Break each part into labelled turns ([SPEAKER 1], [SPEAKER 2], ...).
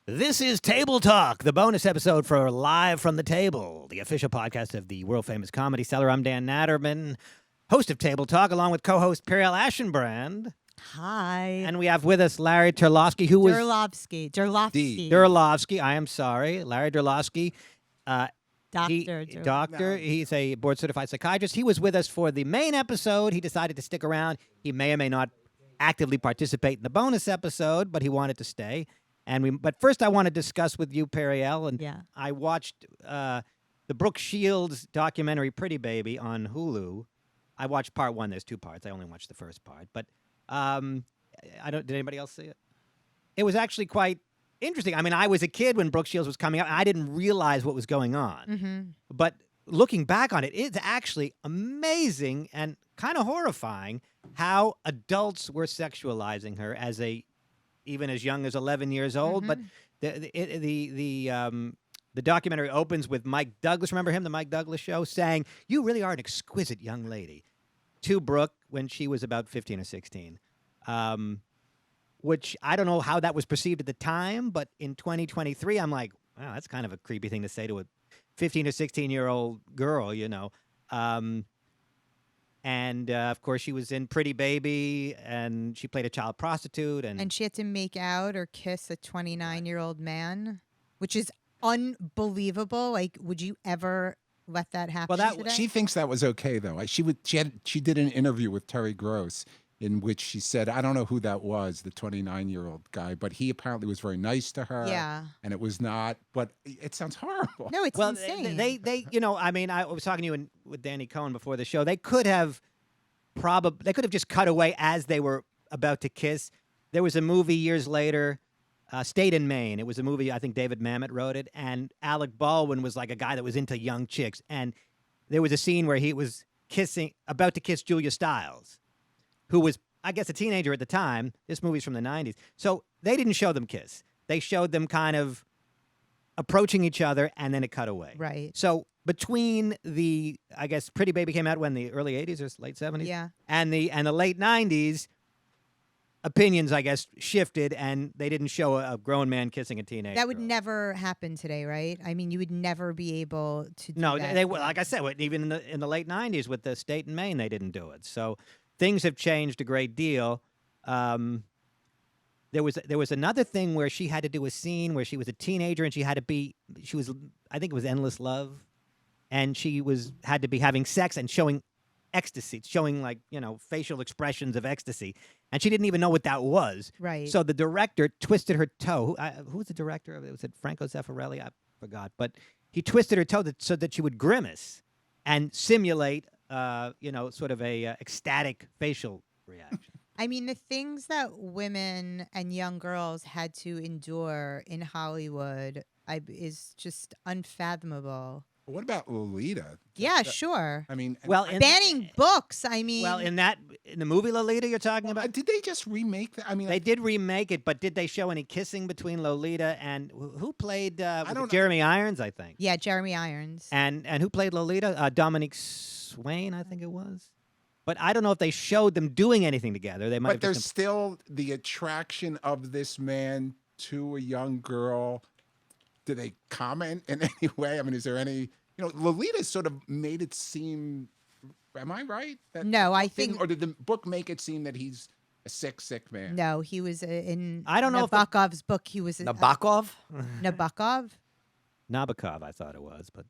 [SPEAKER 1] This is Table Talk, the bonus episode for Live from the Table, the official podcast of the world-famous comedy seller. I'm Dan Naturman, host of Table Talk, along with co-host Periel Aschenbrand.
[SPEAKER 2] Hi.
[SPEAKER 1] And we have with us Larry Durlofsky, who was... Durlofsky, I am sorry. Larry Durlofsky. Doctor. He's a board-certified psychiatrist. He was with us for the main episode. He decided to stick around. He may or may not actively participate in the bonus episode, but he wanted to stay. But first, I want to discuss with you, Periel, and I watched the Brooke Shields documentary "Pretty Baby" on Hulu. I watched part one. There's two parts. I only watched the first part, but Did anybody else see it? It was actually quite interesting. I mean, I was a kid when Brooke Shields was coming out, and I didn't realize what was going on. Mm-hmm. But looking back on it, it's actually amazing and kind of horrifying how adults were sexualizing her even as young as 11 years old. Mm-hmm. But the documentary opens with Mike Douglas. Remember him, the Mike Douglas show, saying, "You really are an exquisite young lady," to Brooke when she was about 15 or 16. Which I don't know how that was perceived at the time, but in 2023, I'm like, wow, that's kind of a creepy thing to say to a 15 or 16-year-old girl, you know. Of course, she was in Pretty Baby, and she played a child prostitute.
[SPEAKER 2] And she had to make out or kiss a 29-year-old man, which is unbelievable. Like, would you ever let that happen today?
[SPEAKER 3] She thinks that was okay, though. She did an interview with Terry Gross in which she said, I don't know who that was, the 29-year-old guy, but he apparently was very nice to her. Yeah. And it was not, but it sounds horrible.
[SPEAKER 2] No, it's insane.
[SPEAKER 1] They I mean, I was talking to you with Danny Cohen before the show. They could have just cut away as they were about to kiss. There was a movie years later, State in Maine. It was a movie, I think David Mamet wrote it, and Alec Baldwin was like a guy that was into young chicks. And there was a scene where he was about to kiss Julia Stiles, who was, I guess, a teenager at the time. This movie's from the 90s. So they didn't show them kiss. They showed them kind of approaching each other, and then it cut away.
[SPEAKER 2] Right.
[SPEAKER 1] So between I guess Pretty Baby came out when, the early 80s or late 70s?
[SPEAKER 2] Yeah.
[SPEAKER 1] And the late 90s, opinions, I guess, shifted, and they didn't show a grown man kissing a teenager.
[SPEAKER 2] That would never happen today, right? I mean, you would never be able to do that.
[SPEAKER 1] No, they like I said, even in the late 90s with the State in Maine, they didn't do it. So things have changed a great deal. There was another thing where she had to do a scene where she was a teenager and I think it was Endless Love, and she had to be having sex and showing ecstasy, showing facial expressions of ecstasy, and she didn't even know what that was.
[SPEAKER 2] Right.
[SPEAKER 1] So the director twisted her toe. Who was the director of it? Was it Franco Zeffirelli? I forgot, but he twisted her toe so that she would grimace and simulate sort of a ecstatic facial reaction.
[SPEAKER 2] I mean, the things that women and young girls had to endure in Hollywood is just unfathomable.
[SPEAKER 3] What about Lolita?
[SPEAKER 2] Yeah, sure.
[SPEAKER 3] I mean,
[SPEAKER 2] banning books. I mean,
[SPEAKER 1] in the movie Lolita you're talking about,
[SPEAKER 3] did they just remake that? I mean,
[SPEAKER 1] they did remake it, but did they show any kissing between Lolita and who played? Jeremy Irons, I think.
[SPEAKER 2] Yeah, Jeremy Irons.
[SPEAKER 1] And who played Lolita? Dominique Swain, I think it was. But I don't know if they showed them doing anything together. They might.
[SPEAKER 3] But there's still the attraction of this man to a young girl. Do they comment in any way? I mean, is there any? Lolita sort of made it seem. Am I right?
[SPEAKER 2] No, I think.
[SPEAKER 3] Or did the book make it seem that he's a sick man?
[SPEAKER 2] No, he was in.
[SPEAKER 1] I don't know
[SPEAKER 2] Nabokov's book. He was
[SPEAKER 1] Nabokov.
[SPEAKER 2] Nabokov.
[SPEAKER 1] Nabokov, I thought it was, but.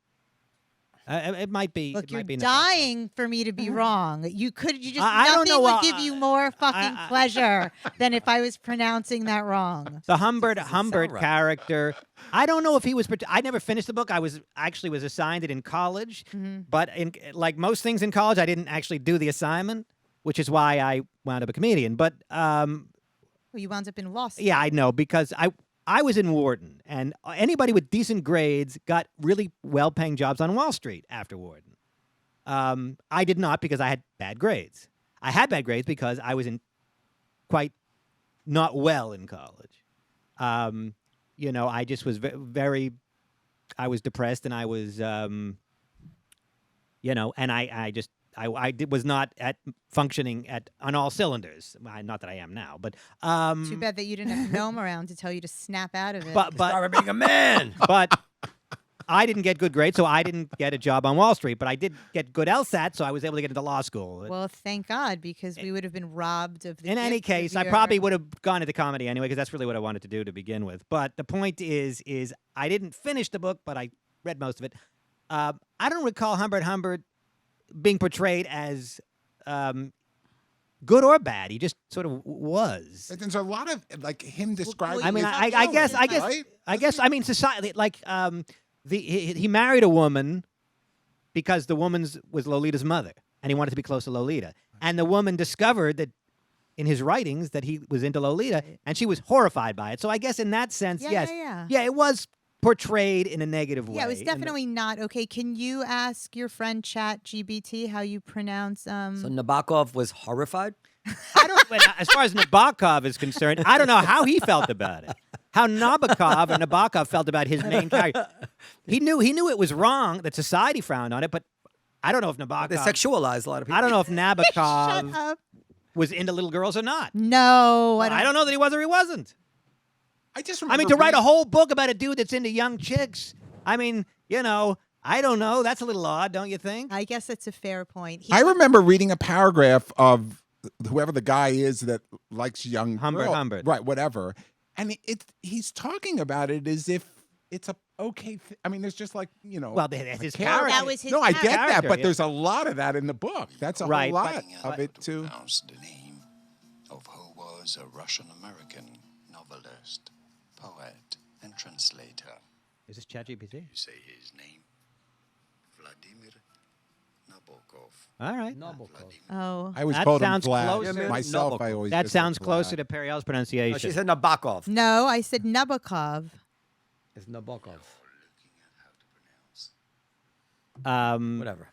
[SPEAKER 1] It might be.
[SPEAKER 2] Look,
[SPEAKER 1] it
[SPEAKER 2] you're
[SPEAKER 1] might be
[SPEAKER 2] dying for me to be wrong. You just
[SPEAKER 1] nothing
[SPEAKER 2] would give you more fucking pleasure than if I was pronouncing that wrong.
[SPEAKER 1] The Humbert character. I don't know if he was. I never finished the book. I was assigned it in college, but like most things in college, I didn't actually do the assignment, which is why I wound up a comedian. But
[SPEAKER 2] well, you wound up in law school.
[SPEAKER 1] Yeah, I know, because I was in Wharton, and anybody with decent grades got really well-paying jobs on Wall Street after Wharton. I did not, because I had bad grades. I had bad grades because I was quite not well in college. I just was I was depressed, and I was, and I just was not functioning on all cylinders. Not that I am now, but
[SPEAKER 2] Too bad that you didn't have Noam around to tell you to snap out of it.
[SPEAKER 1] but
[SPEAKER 4] Start being a man.
[SPEAKER 1] but I didn't get good grades, so I didn't get a job on Wall Street. But I did get good LSAT, so I was able to get into law school.
[SPEAKER 2] Well, thank God, because we would have been robbed of the
[SPEAKER 1] In any
[SPEAKER 2] gift of
[SPEAKER 1] case, I
[SPEAKER 2] your-
[SPEAKER 1] probably would have gone into comedy anyway, because that's really what I wanted to do to begin with. But the point is I didn't finish the book, but I read most of it. I don't recall Humbert being portrayed as good or bad. He just sort of was.
[SPEAKER 3] But there's a lot of like him describing.
[SPEAKER 1] I mean,
[SPEAKER 3] his
[SPEAKER 1] I guess,
[SPEAKER 3] feelings, right?
[SPEAKER 1] I guess, I mean, society. Like, he married a woman because the woman was Lolita's mother, and he wanted to be close to Lolita. And the woman discovered that in his writings that he was into Lolita, and she was horrified by it. So I guess in that sense, yes, it was portrayed in a negative way.
[SPEAKER 2] Yeah, it was definitely not okay. Can you ask your friend ChatGPT how you pronounce?
[SPEAKER 4] So Nabokov was horrified.
[SPEAKER 1] I don't. As far as Nabokov is concerned, I don't know how he felt about it. How Nabokov felt about his main character. He knew it was wrong that society frowned on it, but I don't know if Nabokov.
[SPEAKER 4] They sexualized a lot of people.
[SPEAKER 1] I don't know if
[SPEAKER 2] Shut
[SPEAKER 1] Nabokov
[SPEAKER 2] up.
[SPEAKER 1] was into little girls or not.
[SPEAKER 2] No,
[SPEAKER 1] I don't know that he was or he wasn't.
[SPEAKER 3] I just
[SPEAKER 1] I
[SPEAKER 3] remember
[SPEAKER 1] mean, to write a
[SPEAKER 3] reading-
[SPEAKER 1] whole book about a dude that's into young chicks. I mean, I don't know. That's a little odd, don't you think?
[SPEAKER 2] I guess that's a fair point.
[SPEAKER 3] I remember reading a paragraph of whoever the guy is that likes young
[SPEAKER 1] Humbert,
[SPEAKER 3] girl-
[SPEAKER 1] Humbert.
[SPEAKER 3] right? Whatever, and he's talking about it as if it's a okay. I mean, there's just like
[SPEAKER 1] Well, his
[SPEAKER 3] character.
[SPEAKER 1] character.
[SPEAKER 2] That was his
[SPEAKER 3] No, I get that,
[SPEAKER 1] character,
[SPEAKER 3] but
[SPEAKER 1] yeah.
[SPEAKER 3] there's a lot of that in the book. That's a
[SPEAKER 1] Right,
[SPEAKER 3] whole
[SPEAKER 1] but-
[SPEAKER 3] lot of it too.
[SPEAKER 5] Pronounce the name of who was a Russian-American novelist, poet, and translator.
[SPEAKER 1] Is this ChatGPT?
[SPEAKER 5] You say his name, Vladimir Nabokov.
[SPEAKER 1] All right.
[SPEAKER 2] Oh,
[SPEAKER 3] I always
[SPEAKER 1] That
[SPEAKER 3] called him
[SPEAKER 1] sounds
[SPEAKER 3] Vlad.
[SPEAKER 1] closer.
[SPEAKER 3] Myself, I always
[SPEAKER 1] That
[SPEAKER 3] just said
[SPEAKER 1] sounds
[SPEAKER 3] Vlad.
[SPEAKER 1] closer to Periel's pronunciation.
[SPEAKER 4] No, she said Nabokov.
[SPEAKER 2] no, I said Nabokov.
[SPEAKER 4] It's Nabokov.
[SPEAKER 1] Whatever.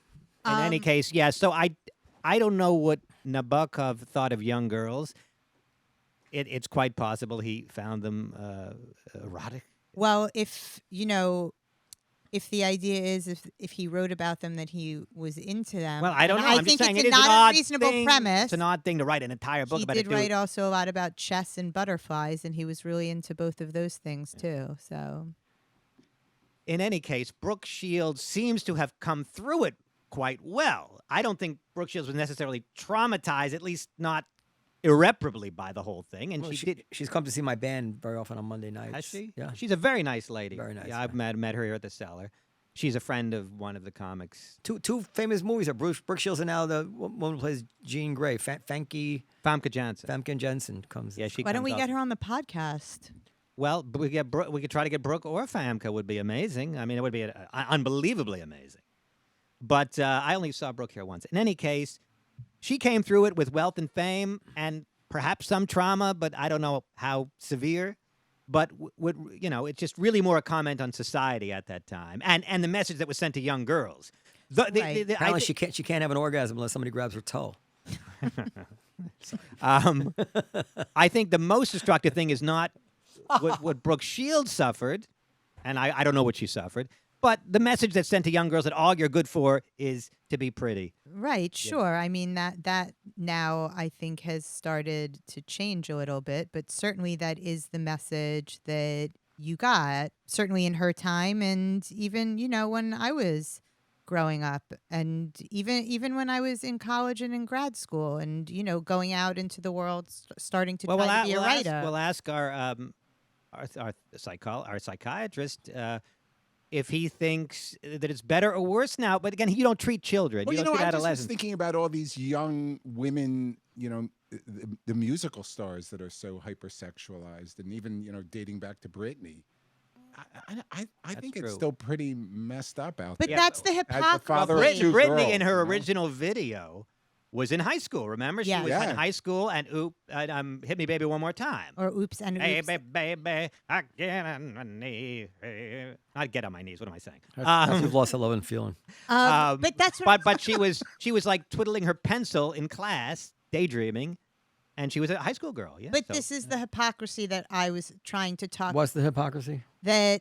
[SPEAKER 1] In any case, yeah. So I don't know what Nabokov thought of young girls. It's quite possible he found them erotic.
[SPEAKER 2] Well, if the idea is if he wrote about them that he was into them.
[SPEAKER 1] Well, I don't know.
[SPEAKER 2] I
[SPEAKER 1] I'm
[SPEAKER 2] think
[SPEAKER 1] just saying
[SPEAKER 2] it's
[SPEAKER 1] it is
[SPEAKER 2] not
[SPEAKER 1] an odd
[SPEAKER 2] unreasonable
[SPEAKER 1] thing.
[SPEAKER 2] premise.
[SPEAKER 1] It's an odd thing to write an entire book
[SPEAKER 2] He
[SPEAKER 1] about.
[SPEAKER 2] did
[SPEAKER 1] a dude.
[SPEAKER 2] write also a lot about chess and butterflies, and he was really into both of those things too. So
[SPEAKER 1] In any case, Brooke Shields seems to have come through it quite well. I don't think Brooke Shields was necessarily traumatized, at least not irreparably, by the whole thing. And
[SPEAKER 4] Well,
[SPEAKER 1] she did.
[SPEAKER 4] She's come to see my band very often on Monday nights.
[SPEAKER 1] Has she?
[SPEAKER 4] Yeah.
[SPEAKER 1] She's a very nice lady.
[SPEAKER 4] Very nice,
[SPEAKER 1] Yeah, I've met her here at the Cellar. She's a friend of one of the comics.
[SPEAKER 4] Two famous movies are Brooke Shields and now the woman who plays Jean Grey, Famke
[SPEAKER 1] Famke Janssen.
[SPEAKER 4] comes.
[SPEAKER 1] Yeah, she.
[SPEAKER 2] why don't
[SPEAKER 1] comes
[SPEAKER 2] we get
[SPEAKER 1] up.
[SPEAKER 2] her on the podcast?
[SPEAKER 1] Well, but we could try to get Brooke or Famke. Would be amazing. I mean, it would be unbelievably amazing. But I only saw Brooke here once. In any case, she came through it with wealth and fame and perhaps some trauma, but I don't know how severe. But it's just really more a comment on society at that time and the message that was sent to young girls.
[SPEAKER 4] Apparently, she can't have an orgasm unless somebody grabs her toe.
[SPEAKER 1] I think the most destructive thing is not what Brooke Shields suffered, and I don't know what she suffered, but the message that's sent to young girls that all you're good for is to be pretty.
[SPEAKER 2] Right, sure. I mean that now I think has started to change a little bit, but certainly that is the message that you got, certainly in her time and even, when I was growing up and even when I was in college and in grad school and, going out into the world, starting to try to be a writer.
[SPEAKER 1] We'll ask our psychiatrist if he thinks that it's better or worse now. But again, you don't treat children.
[SPEAKER 3] Well,
[SPEAKER 1] you don't treat
[SPEAKER 3] I just was
[SPEAKER 1] adolescents.
[SPEAKER 3] thinking about all these young women, the musical stars that are so hypersexualized, and even dating back to Britney. I think it's
[SPEAKER 1] true.
[SPEAKER 3] still pretty messed up out
[SPEAKER 2] But
[SPEAKER 3] there.
[SPEAKER 2] that's the
[SPEAKER 3] As the
[SPEAKER 2] hypocrisy.
[SPEAKER 3] father of two
[SPEAKER 1] Britney in
[SPEAKER 3] girls,
[SPEAKER 1] her
[SPEAKER 3] you know?
[SPEAKER 1] original video was in high school. Remember, she
[SPEAKER 2] Yeah.
[SPEAKER 1] was
[SPEAKER 3] Yeah.
[SPEAKER 1] in high school and hit me, baby, one more time.
[SPEAKER 2] Or oops and oops.
[SPEAKER 1] Baby, I get on my knees. Not get on my knees. What am I saying?
[SPEAKER 4] That's you've lost that love and feeling.
[SPEAKER 2] But that's what
[SPEAKER 1] But she was like twiddling her pencil in class, daydreaming, and she was a high school girl. Yeah.
[SPEAKER 2] But
[SPEAKER 1] so-
[SPEAKER 2] this is the hypocrisy that I was trying to talk.
[SPEAKER 4] What's the hypocrisy?
[SPEAKER 2] That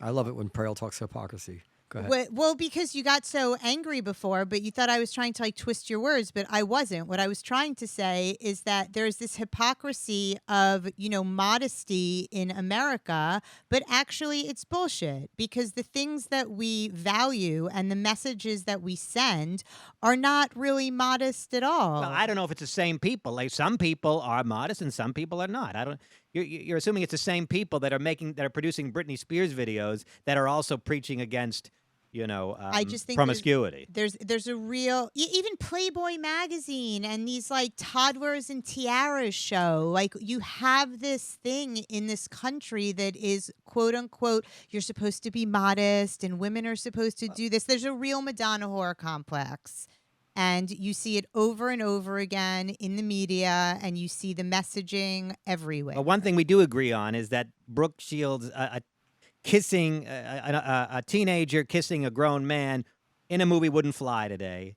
[SPEAKER 4] I love it when Periel talks hypocrisy. Go ahead.
[SPEAKER 2] Well, because you got so angry before, but you thought I was trying to like twist your words, but I wasn't. What I was trying to say is that there's this hypocrisy of, modesty in America, but actually it's bullshit because the things that we value and the messages that we send are not really modest at all.
[SPEAKER 1] Well, I don't know if it's the same people. Like some people are modest and some people are not. I don't. You're assuming it's the same people that are producing Britney Spears videos that are also preaching against,
[SPEAKER 2] I just think
[SPEAKER 1] promiscuity.
[SPEAKER 2] There's a real even Playboy magazine and these like toddlers and tiaras show. Like you have this thing in this country that is quote unquote you're supposed to be modest and women are supposed to do this. There's a real Madonna whore complex. And you see it over and over again in the media, and you see the messaging everywhere.
[SPEAKER 1] But one thing we do agree on is that Brooke Shields kissing a teenager kissing a grown man in a movie wouldn't fly today.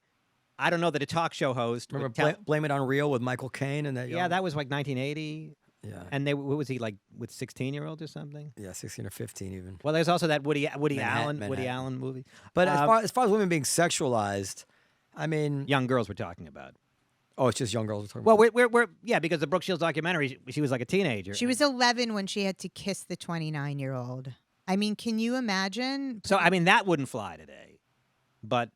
[SPEAKER 1] I don't know that a talk show host.
[SPEAKER 4] Remember Blame It on Real with Michael Caine and that.
[SPEAKER 1] Yeah, that was like 1980.
[SPEAKER 4] Yeah.
[SPEAKER 1] And what was he like with 16-year-olds or something?
[SPEAKER 4] Yeah, 16 or 15 even.
[SPEAKER 1] Well, there's also that Woody
[SPEAKER 4] Manhattan.
[SPEAKER 1] Allen movie.
[SPEAKER 4] But as far as women being sexualized. I mean,
[SPEAKER 1] young girls we're talking about.
[SPEAKER 4] Oh, it's just young girls we're talking
[SPEAKER 1] about.
[SPEAKER 4] Well,
[SPEAKER 1] we're because the Brooke Shields documentary, she was like a teenager.
[SPEAKER 2] She was 11 when she had to kiss the 29-year-old. I mean, can you imagine?
[SPEAKER 1] So, I mean, that wouldn't fly today. But,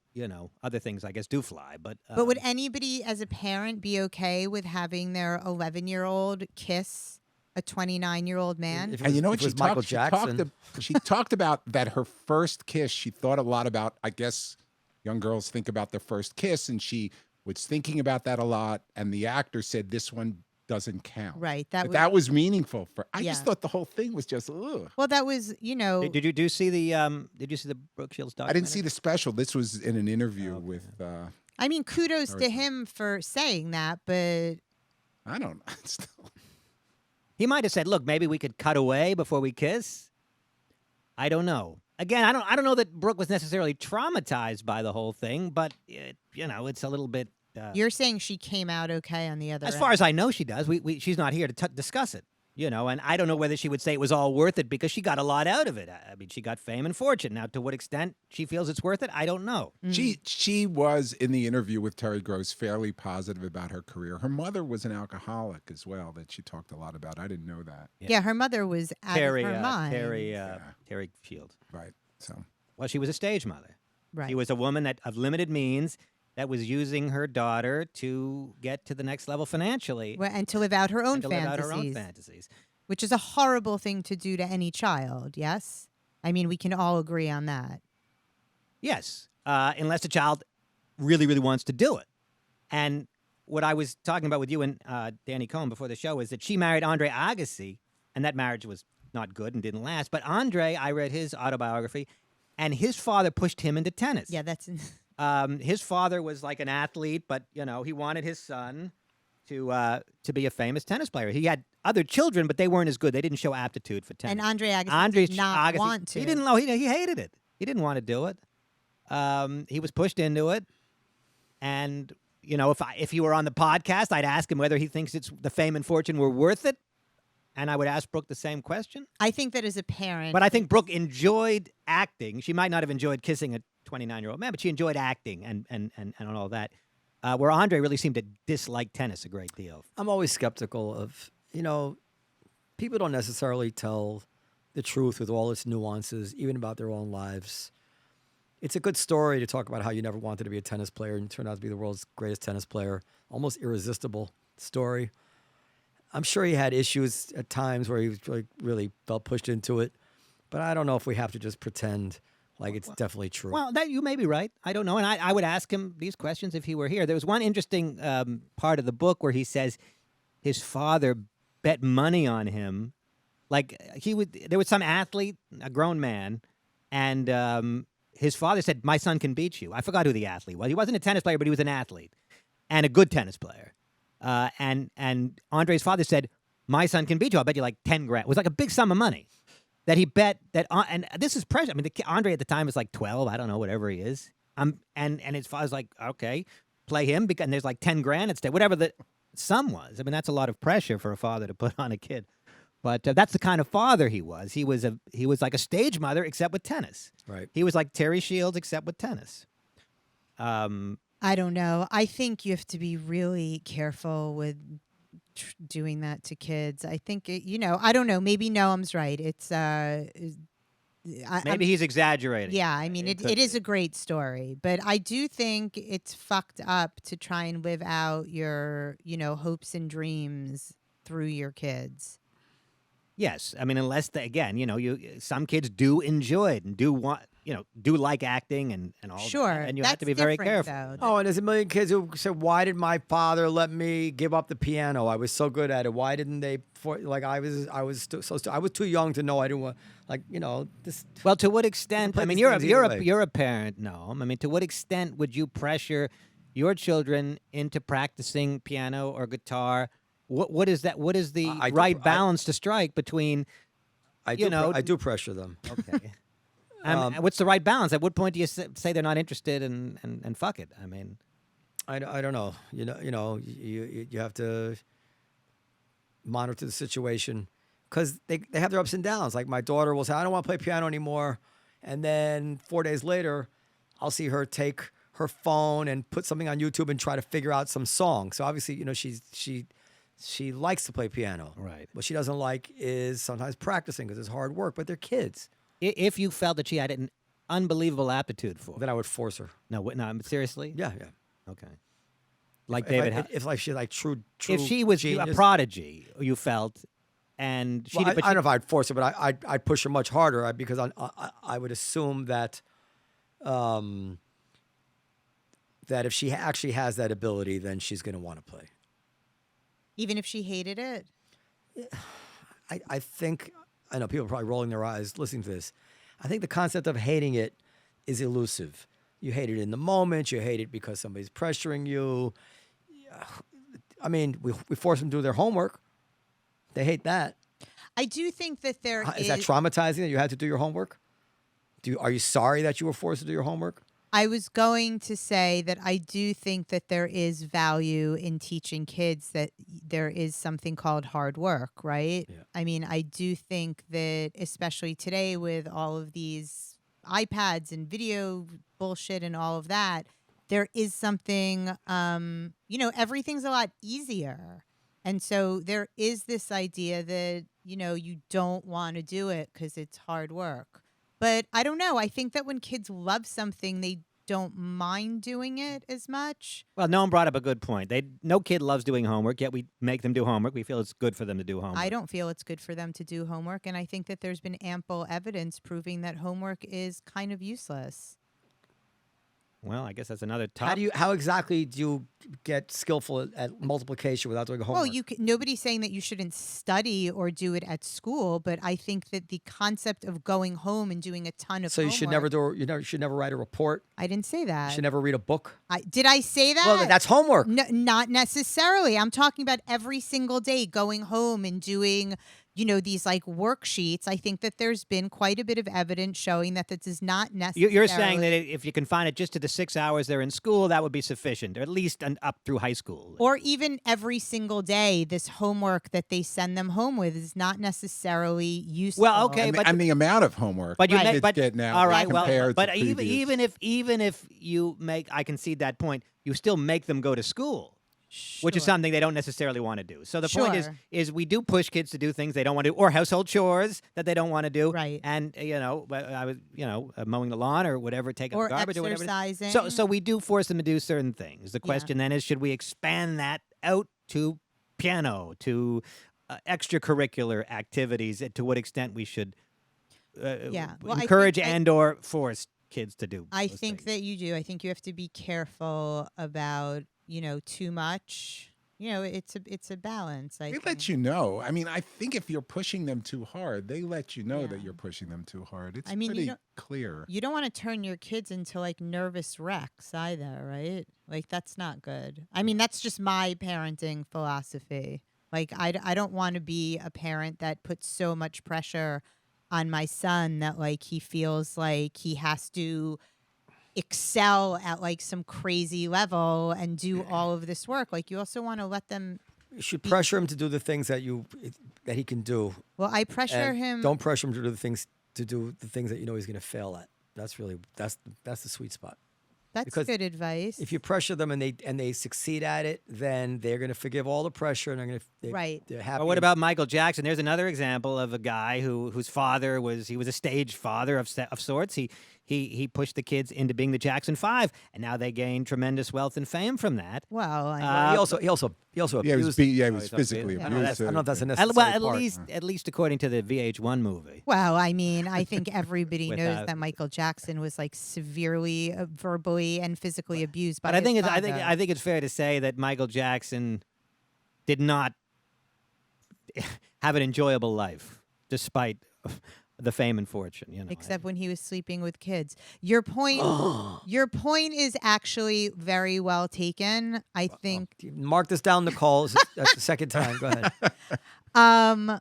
[SPEAKER 1] other things, I guess, do fly. But
[SPEAKER 2] would anybody as a parent be okay with having their 11-year-old kiss a 29-year-old man?
[SPEAKER 3] And you know what
[SPEAKER 4] she
[SPEAKER 3] talked about that her first kiss, she thought a lot about, I guess, young girls think about their first kiss, and she was thinking about that a lot. And the actor said, this one doesn't count.
[SPEAKER 2] Right.
[SPEAKER 3] That was meaningful for. I just thought the whole thing was just. Ugh.
[SPEAKER 2] Well, that was,
[SPEAKER 1] Did you see the Brooke Shields documentary?
[SPEAKER 3] I didn't see the special. This was in an interview with.
[SPEAKER 2] I mean, kudos to him for saying that, but
[SPEAKER 3] I don't know. Still.
[SPEAKER 1] He might have said, "Look, maybe we could cut away before we kiss." I don't know. Again, I don't know that Brooke was necessarily traumatized by the whole thing, but it's a little bit.
[SPEAKER 2] You're saying she came out okay on the other.
[SPEAKER 1] As far as I know, she does. She's not here to discuss it, and I don't know whether she would say it was all worth it because she got a lot out of it. I mean, she got fame and fortune. Now, to what extent she feels it's worth it, I don't know.
[SPEAKER 3] Mm. She was in the interview with Terry Gross fairly positive about her career. Her mother was an alcoholic as well that she talked a lot about. I didn't know that.
[SPEAKER 2] Yeah, her mother was out of her mind.
[SPEAKER 1] Terry Shields.
[SPEAKER 3] Right. So.
[SPEAKER 1] Well, she was a stage mother.
[SPEAKER 2] Right.
[SPEAKER 1] She was a woman of limited means that was using her daughter to get to the next level financially.
[SPEAKER 2] Well, and to live out her own fantasies. Which is a horrible thing to do to any child, yes? I mean, we can all agree on that.
[SPEAKER 1] Yes, unless the child really, really wants to do it. And what I was talking about with you and Danny Cohen before the show is that she married Andre Agassi, and that marriage was not good and didn't last. But Andre, I read his autobiography, and his father pushed him into tennis.
[SPEAKER 2] Yeah, that's...
[SPEAKER 1] his father was like an athlete, but, he wanted his son to be a famous tennis player. He had other children, but they weren't as good. They didn't show aptitude for tennis.
[SPEAKER 2] And Andre Agassi did not want to.
[SPEAKER 1] He didn't know. He hated it. He didn't want to do it. He was pushed into it. And, if he were on the podcast, I'd ask him whether he thinks the fame and fortune were worth it. And I would ask Brooke the same question.
[SPEAKER 2] I think that as a parent.
[SPEAKER 1] But I think Brooke enjoyed acting. She might not have enjoyed kissing a 29-year-old man, but she enjoyed acting and all that. Where Andre really seemed to dislike tennis a great deal.
[SPEAKER 4] I'm always skeptical of, people don't necessarily tell the truth with all its nuances, even about their own lives. It's a good story to talk about how you never wanted to be a tennis player and you turned out to be the world's greatest tennis player. Almost irresistible story. I'm sure he had issues at times where he was really felt pushed into it. But I don't know if we have to just pretend like it's definitely true.
[SPEAKER 1] Well, you may be right. I don't know. And I would ask him these questions if he were here. There was one interesting part of the book where he says his father bet money on him. Like there was some athlete, a grown man, and his father said, "My son can beat you." I forgot who the athlete was. He wasn't a tennis player, but he was an athlete and a good tennis player. And Andre's father said, "My son can beat you. I'll bet you like 10 grand." It was like a big sum of money that he bet that. And this is pressure. I mean, Andre at the time was like 12. I don't know, whatever he is. And his father's like, "Okay, play him," and there's like 10 grand at stake, whatever the sum was. I mean, that's a lot of pressure for a father to put on a kid. But that's the kind of father he was. He was like a stage mother, except with tennis.
[SPEAKER 4] Right.
[SPEAKER 1] He was like Terry Shields, except with tennis.
[SPEAKER 2] I don't know. I think you have to be really careful with doing that to kids. I think I don't know. Maybe Noam's right. It's
[SPEAKER 1] Maybe he's exaggerating.
[SPEAKER 2] Yeah, I mean, it is a great story, but I do think it's fucked up to try and live out your, hopes and dreams through your kids.
[SPEAKER 1] Yes, I mean, unless some kids do enjoy it and do want, do like acting and all.
[SPEAKER 2] Sure,
[SPEAKER 1] that, and you have to be very careful.
[SPEAKER 2] Though.
[SPEAKER 4] And there's a million kids who said, "Why did my father let me give up the piano? I was so good at it. Why didn't they? I was too young to know. I didn't want this."
[SPEAKER 1] Well, to what extent? I mean, you're a parent, Noam. I mean, to what extent would you pressure your children into practicing piano or guitar? What is that? What is the right balance to strike between?
[SPEAKER 4] I do pressure them.
[SPEAKER 1] Okay. What's the right balance? At what point do you say they're not interested and fuck it? I mean,
[SPEAKER 4] I don't know. You have to monitor the situation because they have their ups and downs. Like my daughter will say, "I don't want to play piano anymore," and then 4 days later, I'll see her take her phone and put something on YouTube and try to figure out some song. So obviously, she likes to play piano.
[SPEAKER 1] Right.
[SPEAKER 4] What she doesn't like is sometimes practicing because it's hard work, but they're kids.
[SPEAKER 1] If you felt that she had an unbelievable aptitude for it.
[SPEAKER 4] Then I would force her.
[SPEAKER 1] No, seriously?
[SPEAKER 4] Yeah.
[SPEAKER 1] Okay. Like David.
[SPEAKER 4] If she's like true
[SPEAKER 1] if she was
[SPEAKER 4] genius,
[SPEAKER 1] a prodigy, you felt, and she.
[SPEAKER 4] Well, I don't know if I'd force her, but I'd push her much harder because I would assume that that if she actually has that ability, then she's going to want to play.
[SPEAKER 2] Even if she hated it?
[SPEAKER 4] I think, I know people are probably rolling their eyes listening to this. I think the concept of hating it is elusive. You hate it in the moment. You hate it because somebody's pressuring you. I mean, we force them to do their homework. They hate that.
[SPEAKER 2] I do think that there
[SPEAKER 4] is that traumatizing that you had to do your homework? Are you sorry that you were forced to do your homework?
[SPEAKER 2] I was going to say that I do think that there is value in teaching kids that there is something called hard work, right?
[SPEAKER 4] Yeah.
[SPEAKER 2] I mean, I do think that especially today with all of these iPads and video bullshit and all of that, there is something, everything's a lot easier. And so there is this idea that, you don't want to do it because it's hard work. But I don't know. I think that when kids love something, they don't mind doing it as much.
[SPEAKER 1] Well, Noam brought up a good point. No kid loves doing homework, yet we make them do homework. We feel it's good for them to do homework.
[SPEAKER 2] I don't feel it's good for them to do homework, and I think that there's been ample evidence proving that homework is kind of useless.
[SPEAKER 1] Well, I guess that's another topic.
[SPEAKER 4] How exactly do you get skillful at multiplication without doing homework?
[SPEAKER 2] Well, nobody's saying that you shouldn't study or do it at school, but I think that the concept of going home and doing a ton of
[SPEAKER 4] so you
[SPEAKER 2] homework,
[SPEAKER 4] should never write a report.
[SPEAKER 2] I didn't say that.
[SPEAKER 4] You should never read a book.
[SPEAKER 2] Did I say that?
[SPEAKER 4] Well, that's homework.
[SPEAKER 2] No, not necessarily. I'm talking about every single day going home and doing, these like worksheets. I think that there's been quite a bit of evidence showing that this is not necessarily.
[SPEAKER 1] You're saying that if you confine it just to the 6 hours they're in school, that would be sufficient, or at least up through high school.
[SPEAKER 2] Or even every single day, this homework that they send them home with is not necessarily useful.
[SPEAKER 1] Well, okay,
[SPEAKER 3] and the amount of homework
[SPEAKER 1] but you
[SPEAKER 3] kids get now.
[SPEAKER 1] All right,
[SPEAKER 3] compared
[SPEAKER 1] but
[SPEAKER 3] to
[SPEAKER 1] even if you make, I concede that point, you still make them go to school.
[SPEAKER 2] Sure.
[SPEAKER 1] Which is something they don't necessarily want to do. So the point
[SPEAKER 2] Sure.
[SPEAKER 1] is we do push kids to do things they don't want to do, or household chores that they don't want to do.
[SPEAKER 2] Right.
[SPEAKER 1] And I was mowing the lawn or whatever, taking
[SPEAKER 2] Or
[SPEAKER 1] the garbage or whatever.
[SPEAKER 2] exercising.
[SPEAKER 1] So we do force them to do certain things. The question then is, should we expand that out to piano, to extracurricular activities? To what extent we should encourage and/or force kids to do?
[SPEAKER 2] I think that you do. I think you have to be careful about too much. It's a balance.
[SPEAKER 3] They let you know. I mean, I think if you're pushing them too hard, they let you know that you're pushing them too hard. It's pretty clear.
[SPEAKER 2] You don't want to turn your kids into like nervous wrecks either, right? Like that's not good. I mean, that's just my parenting philosophy. Like I don't want to be a parent that puts so much pressure on my son that like he feels like he has to excel at like some crazy level and do all of this work. Like you also want to let them
[SPEAKER 4] You should pressure him to do the things that he can do.
[SPEAKER 2] Well, I pressure
[SPEAKER 4] And
[SPEAKER 2] him.
[SPEAKER 4] Don't pressure him to do the things that you know he's going to fail at. That's the sweet spot.
[SPEAKER 2] That's
[SPEAKER 4] because
[SPEAKER 2] good advice.
[SPEAKER 4] If you pressure them and they succeed at it, then they're going to forgive all the pressure and they're happy.
[SPEAKER 1] But what about Michael Jackson? There's another example of a guy whose father was a stage father of sorts. He pushed the kids into being the Jackson 5, and now they gain tremendous wealth and fame from that.
[SPEAKER 2] Well,
[SPEAKER 4] he also abused.
[SPEAKER 3] He was physically
[SPEAKER 4] I don't know
[SPEAKER 3] abusive.
[SPEAKER 4] if that's a necessary
[SPEAKER 1] At least according to the VH1 movie.
[SPEAKER 2] Well, I mean, I think everybody knows that Michael Jackson was like severely verbally and physically abused by
[SPEAKER 1] But
[SPEAKER 2] his father.
[SPEAKER 1] I think it's fair to say that Michael Jackson did not have an enjoyable life, despite the fame and fortune.
[SPEAKER 2] Except when he was sleeping with kids. Your point is actually very well taken. I think.
[SPEAKER 4] Mark this down, Nicole. That's the second time. Go ahead.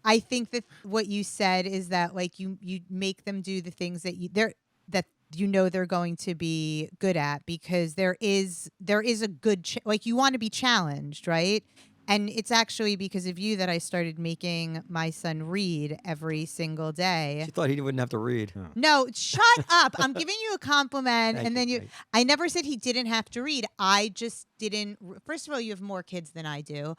[SPEAKER 2] I think that what you said is that like you make them do the things that they're going to be good at, because there is a good like you want to be challenged, right? And it's actually because of you that I started making my son read every single day.
[SPEAKER 4] She thought he wouldn't have to read.
[SPEAKER 1] Oh.
[SPEAKER 2] No, shut up. I'm giving you a compliment. I never said he didn't have to read. I just didn't. First of all, you have more kids than I do.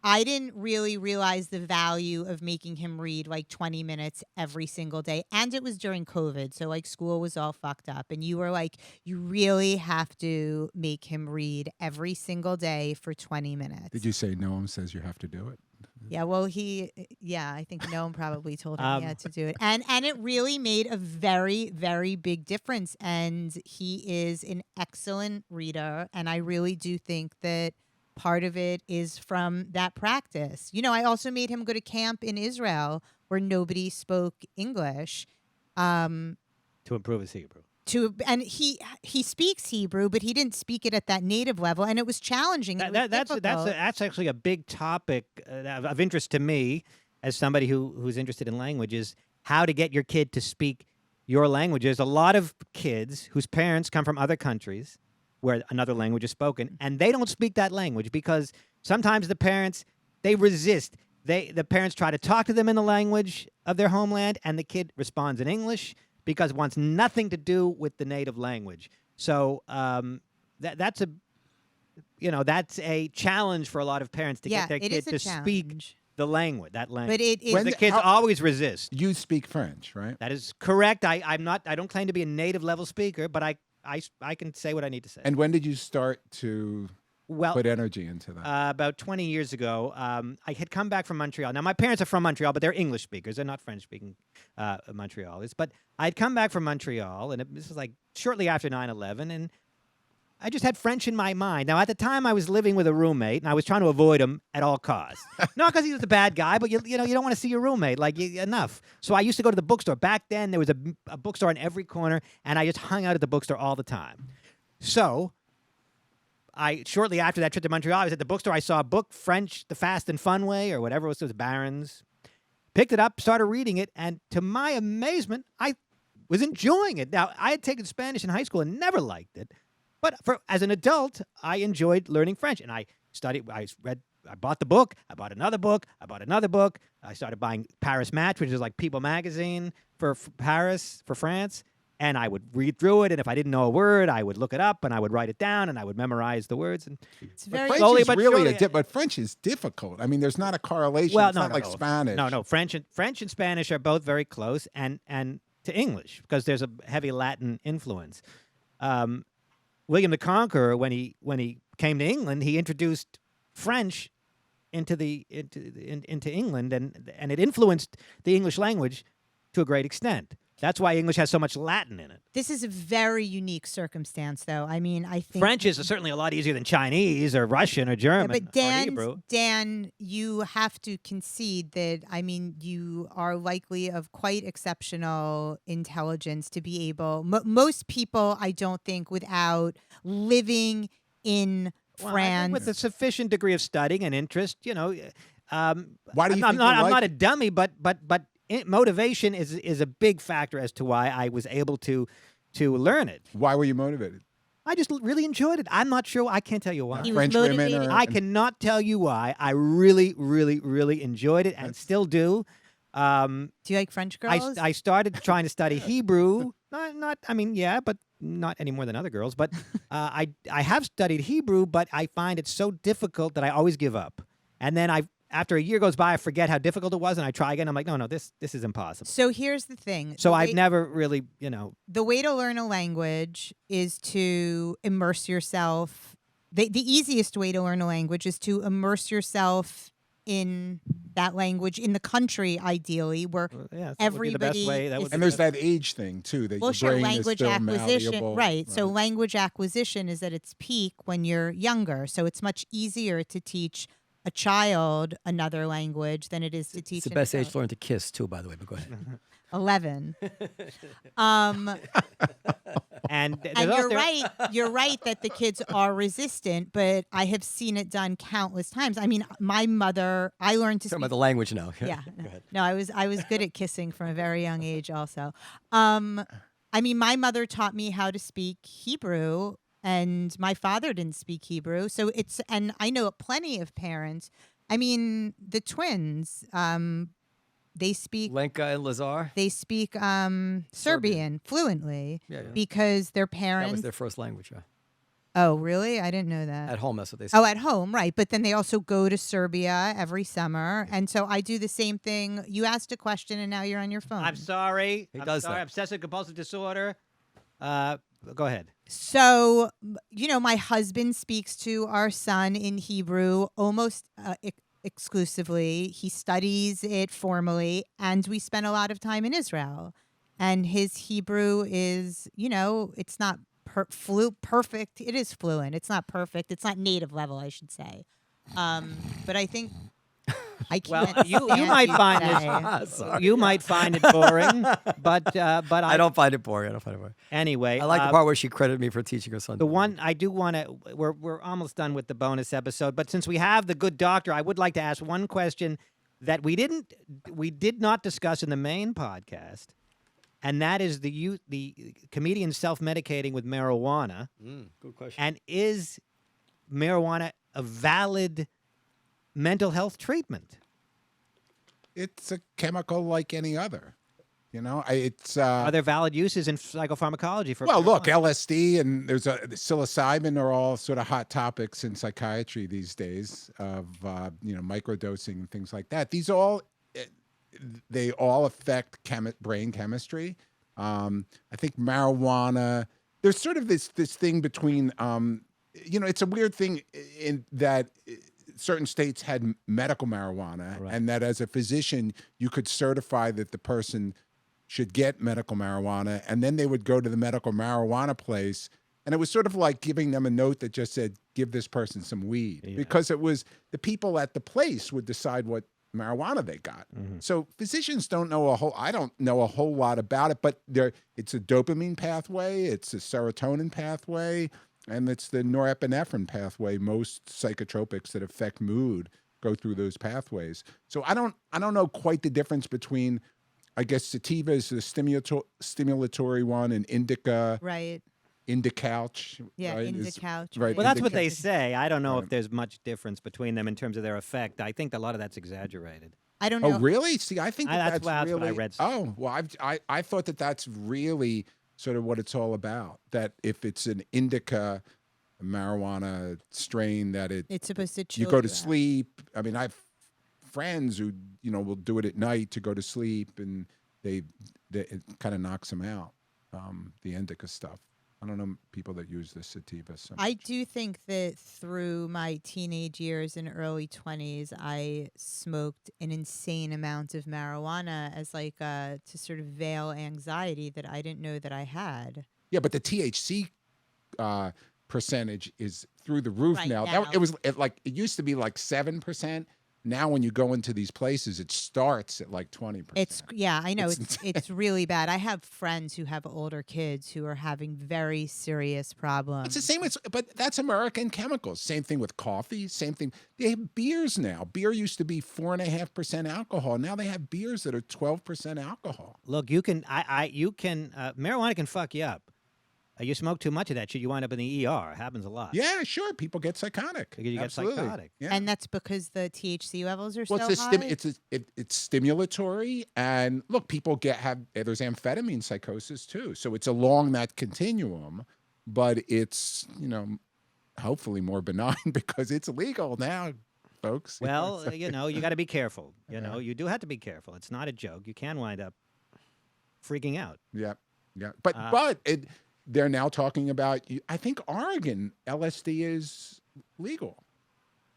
[SPEAKER 2] I didn't really realize the value of making him read like 20 minutes every single day. And it was during COVID. So like school was all fucked up. And you were like, you really have to make him read every single day for 20 minutes.
[SPEAKER 3] Did you say Noam says you have to do it?
[SPEAKER 2] Yeah, well, I think Noam probably told him he had to do it. And it really made a very, very big difference. And he is an excellent reader. And I really do think that part of it is from that practice. I also made him go to camp in Israel where nobody spoke English.
[SPEAKER 1] To improve his Hebrew.
[SPEAKER 2] And he speaks Hebrew, but he didn't speak it at that native level, and it was challenging.
[SPEAKER 1] That's actually a big topic of interest to me as somebody who's interested in languages. How to get your kid to speak your language. There's a lot of kids whose parents come from other countries where another language is spoken, and they don't speak that language because sometimes the parents, they resist. The parents try to talk to them in the language of their homeland, and the kid responds in English because it wants nothing to do with the native language. So that's a challenge for a lot of parents to get their kid to speak the languge, that language.
[SPEAKER 2] But
[SPEAKER 1] the kids always resist.
[SPEAKER 3] You speak French, right?
[SPEAKER 1] That is correct. I don't claim to be a native level speaker, but I can say what I need to say.
[SPEAKER 3] And when did you start to put energy into that?
[SPEAKER 1] About 20 years ago. I had come back from Montreal. Now, my parents are from Montreal, but they're English speakers. They're not French-speaking Montrealers. But I'd come back from Montreal, and this was like shortly after 9/11, and I just had French in my mind. Now, at the time, I was living with a roommate, and I was trying to avoid him at all costs. Not because he was a bad guy, but you don't want to see your roommate enough. So I used to go to the bookstore. Back then, there was a bookstore in every corner, and I just hung out at the bookstore all the time. So shortly after that trip to Montreal, I was at the bookstore. I saw a book, French, The Fast and Fun Way, or whatever it was Barron's. Picked it up, started reading it, and to my amazement, I was enjoying it. Now, I had taken Spanish in high school and never liked it. But as an adult, I enjoyed learning French, and I bought the book, I bought another book, I bought another book. I started buying Paris Match, which is like People magazine for Paris, for France, and I would read through it, and if I didn't know a word, I would look it up, and I would write it down, and I would memorize the words. And
[SPEAKER 2] it's very
[SPEAKER 3] but French is difficult. I mean, there's not a correlation.
[SPEAKER 1] Well,
[SPEAKER 3] it's not like Spanish.
[SPEAKER 1] No. French and Spanish are both very close, and to English, because there's a heavy Latin influence. William the Conqueror, when he came to England, he introduced French into England, and it influenced the English language to a great extent. That's why English has so much Latin in it.
[SPEAKER 2] This is a very unique circumstance, though. I mean, I think
[SPEAKER 1] French is certainly a lot easier than Chinese or Russian or German or Hebrew.
[SPEAKER 2] Dan, you have to concede that, I mean, you are likely of quite exceptional intelligence to be able. Most people, I don't think, without living in France,
[SPEAKER 1] with a sufficient degree of studying and interest,
[SPEAKER 3] Why do you
[SPEAKER 1] I'm
[SPEAKER 3] think
[SPEAKER 1] not a dummy, but motivation is a big factor as to why I was able to learn it.
[SPEAKER 3] Why were you motivated?
[SPEAKER 1] I just really enjoyed it. I'm not sure. I can't tell you why.
[SPEAKER 2] He was
[SPEAKER 3] French women
[SPEAKER 2] motivated.
[SPEAKER 1] I cannot tell you why. I really, really, really enjoyed it and still do.
[SPEAKER 2] Do you like French girls?
[SPEAKER 1] I started trying to study Hebrew. I mean, yeah, but not any more than other girls. But I have studied Hebrew, but I find it so difficult that I always give up. And then after a year goes by, I forget how difficult it was, and I try again. I'm like, no, this is impossible.
[SPEAKER 2] So here's the thing.
[SPEAKER 1] So I've never really, you know.
[SPEAKER 2] The way to learn a language is to immerse yourself. The easiest way to learn a language is to immerse yourself in that language, in the country, ideally, where everybody
[SPEAKER 3] and there's that age thing, too, that your brain
[SPEAKER 2] language
[SPEAKER 3] is still
[SPEAKER 2] acquisition.
[SPEAKER 3] malleable.
[SPEAKER 2] Right. So language acquisition is at its peak when you're younger. So it's much easier to teach a child another language than it is to teach
[SPEAKER 4] It's the best age to learn to kiss, too, by the way, but go ahead.
[SPEAKER 2] 11.
[SPEAKER 1] And
[SPEAKER 2] you're right that the kids are resistant, but I have seen it done countless times. I mean, my mother, I learned to
[SPEAKER 4] Talking
[SPEAKER 2] speak.
[SPEAKER 4] about the language now.
[SPEAKER 2] Yeah.
[SPEAKER 4] Go ahead.
[SPEAKER 2] No, I was good at kissing from a very young age also. I mean, my mother taught me how to speak Hebrew, and my father didn't speak Hebrew. So and I know plenty of parents. I mean, the twins, they speak
[SPEAKER 4] Lenka and Lazar?
[SPEAKER 2] They speak Serbian fluently because their parents.
[SPEAKER 4] That was their first language, yeah.
[SPEAKER 2] Oh, really? I didn't know that.
[SPEAKER 4] At home, that's what they speak.
[SPEAKER 2] Oh, at home, right. But then they also go to Serbia every summer. And so I do the same thing. You asked a question and now you're on your phone.
[SPEAKER 1] I'm sorry.
[SPEAKER 4] He does that.
[SPEAKER 1] Obsessive compulsive disorder. Go ahead.
[SPEAKER 2] So, you know, my husband speaks to our son in Hebrew almost exclusively. He studies it formally, and we spend a lot of time in Israel. And his Hebrew is, you know, it's not perfect. It is fluent. It's not perfect. It's not native level, I should say. But I think I can't.
[SPEAKER 1] Well, you might find it. You might find it boring, but
[SPEAKER 4] I don't find it boring. I don't find it boring.
[SPEAKER 1] Anyway,
[SPEAKER 4] I like the part where she credited me for teaching her son.
[SPEAKER 1] The one I do want to. We're almost done with the bonus episode, but since we have the good doctor, I would like to ask one question that we did not discuss in the main podcast, and that is the comedian self-medicating with marijuana.
[SPEAKER 4] Good question.
[SPEAKER 1] And is marijuana a valid mental health treatment?
[SPEAKER 3] It's a chemical like any other. You know,
[SPEAKER 1] are there valid uses in psychopharmacology for?
[SPEAKER 3] Well, look, LSD and there's psilocybin are all sort of hot topics in psychiatry these days of microdosing and things like that. These they all affect brain chemistry. I think marijuana. There's sort of this thing between it's a weird thing in that certain states had medical marijuana,
[SPEAKER 1] right,
[SPEAKER 3] and that as a physician you could certify that the person should get medical marijuana, and then they would go to the medical marijuana place, and it was sort of like giving them a note that just said, give this person some weed, because it was the people at the place would decide what marijuana they got. Mm-hmm. So physicians don't know I don't know a whole lot about it, but it's a dopamine pathway, it's a serotonin pathway, and it's the norepinephrine pathway. Most psychotropics that affect mood go through those pathways. So I don't know quite the difference between, I guess sativa is the stimulatory one, and indica.
[SPEAKER 2] Right.
[SPEAKER 3] Indicouch.
[SPEAKER 2] Yeah,
[SPEAKER 3] right,
[SPEAKER 2] indicouch.
[SPEAKER 3] Right.
[SPEAKER 1] Well, that's what they say. I don't know if there's much difference between them in terms of their effect. I think a lot of that's exaggerated.
[SPEAKER 2] I don't know.
[SPEAKER 3] Oh, really? See, I think that's really.
[SPEAKER 1] What I read.
[SPEAKER 3] Oh, well, I thought that's really sort of what it's all about. That if it's an indica marijuana strain, that it's supposed to chill you go to sleep. I mean, I've friends who will do it at night to go to sleep, and it kind of knocks them out. The indica stuff. I don't know people that use the sativa. So
[SPEAKER 2] I do think that through my teenage years and early 20s, I smoked an insane amount of marijuana as to sort of veil anxiety that I didn't know that I had.
[SPEAKER 3] Yeah, but the THC percentage is through the roof
[SPEAKER 2] right
[SPEAKER 3] now.
[SPEAKER 2] now.
[SPEAKER 3] It used to be like 7%. Now, when you go into these places, it starts at like 20%.
[SPEAKER 2] I know it's really bad. I have friends who have older kids who are having very serious problems.
[SPEAKER 3] It's the same but that's American chemicals. Same thing with coffee. Same thing. They have beers now. Beer used to be 4.5% alcohol. Now they have beers that are 12% alcohol.
[SPEAKER 1] Look, marijuana can fuck you up. You smoke too much of that shit, you wind up in the ER. It happens a lot.
[SPEAKER 3] Yeah, sure. People get psychotic.
[SPEAKER 1] You get
[SPEAKER 3] Absolutely.
[SPEAKER 1] psychotic.
[SPEAKER 3] Yeah.
[SPEAKER 2] And that's because the THC levels are
[SPEAKER 3] Well,
[SPEAKER 2] so
[SPEAKER 3] it's
[SPEAKER 2] high?
[SPEAKER 3] it's stimulatory, and look, people there's amphetamine psychosis too. So it's along that continuum, but it's hopefully more benign because it's legal now, folks.
[SPEAKER 1] Well, you got to be careful. You do have to be careful. It's not a joke. You can wind up freaking out.
[SPEAKER 3] Yeah, yeah. But they're now talking about. I think Oregon LSD is legal.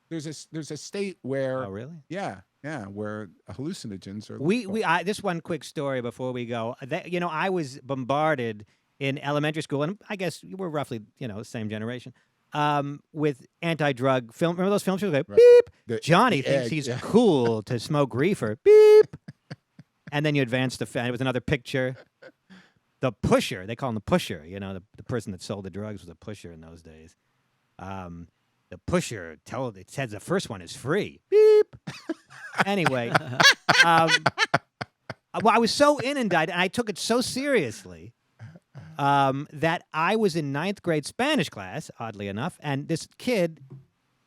[SPEAKER 3] There's a state where.
[SPEAKER 1] Oh, really?
[SPEAKER 3] Yeah, where hallucinogens are.
[SPEAKER 1] We just one quick story before we go. I was bombarded in elementary school, and I guess we're roughly same generation. With anti-drug film. Remember those film strips? Like,
[SPEAKER 3] Right.
[SPEAKER 1] Beep. Johnny
[SPEAKER 3] the
[SPEAKER 1] thinks
[SPEAKER 3] egg,
[SPEAKER 1] he's
[SPEAKER 3] yeah.
[SPEAKER 1] cool to smoke reefer. Beep. And then you advance the fan. It was another picture. The pusher. They call him the pusher. The person that sold the drugs was a pusher in those days. The pusher it says the first one is free. Beep. Anyway, well, I was so inundated, and I took it so seriously. That I was in 9th grade Spanish class, oddly enough, and this kid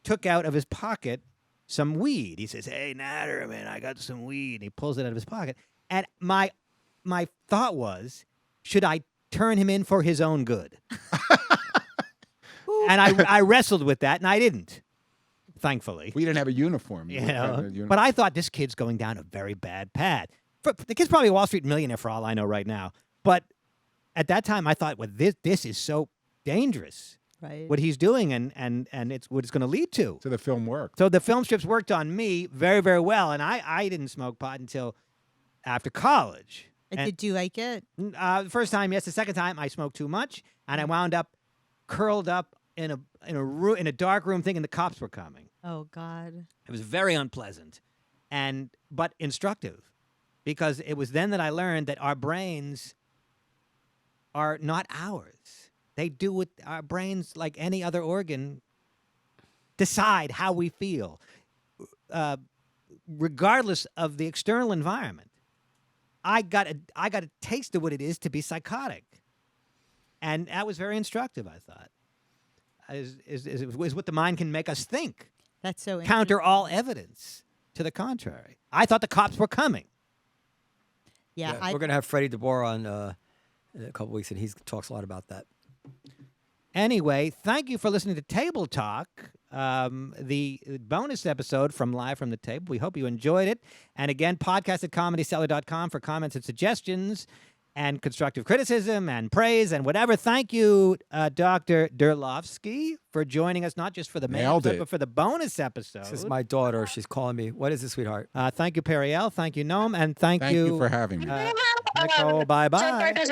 [SPEAKER 1] took out of his pocket some weed. He says, "Hey, Naturman, I got some weed." And he pulls it out of his pocket. And my thought was, should I turn him in for his own good? And I wrestled with that, and I didn't, thankfully.
[SPEAKER 3] We didn't have a uniform.
[SPEAKER 1] But I thought this kid's going down a very bad path. The kid's probably a Wall Street millionaire for all I know right now. But at that time, I thought, well, this is so dangerous,
[SPEAKER 2] Right.
[SPEAKER 1] what he's doing, and it's what it's going to lead to.
[SPEAKER 3] So the film worked.
[SPEAKER 1] So the film strips worked on me very, very well, and I didn't smoke pot until after college. And,
[SPEAKER 2] Did you like it?
[SPEAKER 1] the first time, yes. The second time, I smoked too much, and I wound up curled up in a dark room, thinking the cops were coming.
[SPEAKER 2] Oh, God.
[SPEAKER 1] It was very unpleasant, but instructive, because it was then that I learned that our brains are not ours. They do what our brains, like any other organ, decide how we feel, regardless of the external environment. I got a taste of what it is to be psychotic, and that was very instructive. I thought, is what the mind can make us think.
[SPEAKER 2] That's so
[SPEAKER 1] Counter all evidence to the contrary. I thought the cops were coming.
[SPEAKER 2] Yeah,
[SPEAKER 4] we're going to have Freddie DeBoer on in a couple weeks, and he talks a lot about that.
[SPEAKER 1] Anyway, thank you for listening to Table Talk, the bonus episode from Live from the Table. We hope you enjoyed it. And again, podcast at comedycellar.com for comments and suggestions and constructive criticism and praise and whatever. Thank you, Dr. Durlofsky, for joining us, not just for the main episode, but for the bonus episode.
[SPEAKER 4] This is my daughter. She's calling me. What is it, sweetheart?
[SPEAKER 1] Thank you, Periel. Thank you, Noam. And thank
[SPEAKER 3] you for having me.
[SPEAKER 1] Nicole, bye-bye.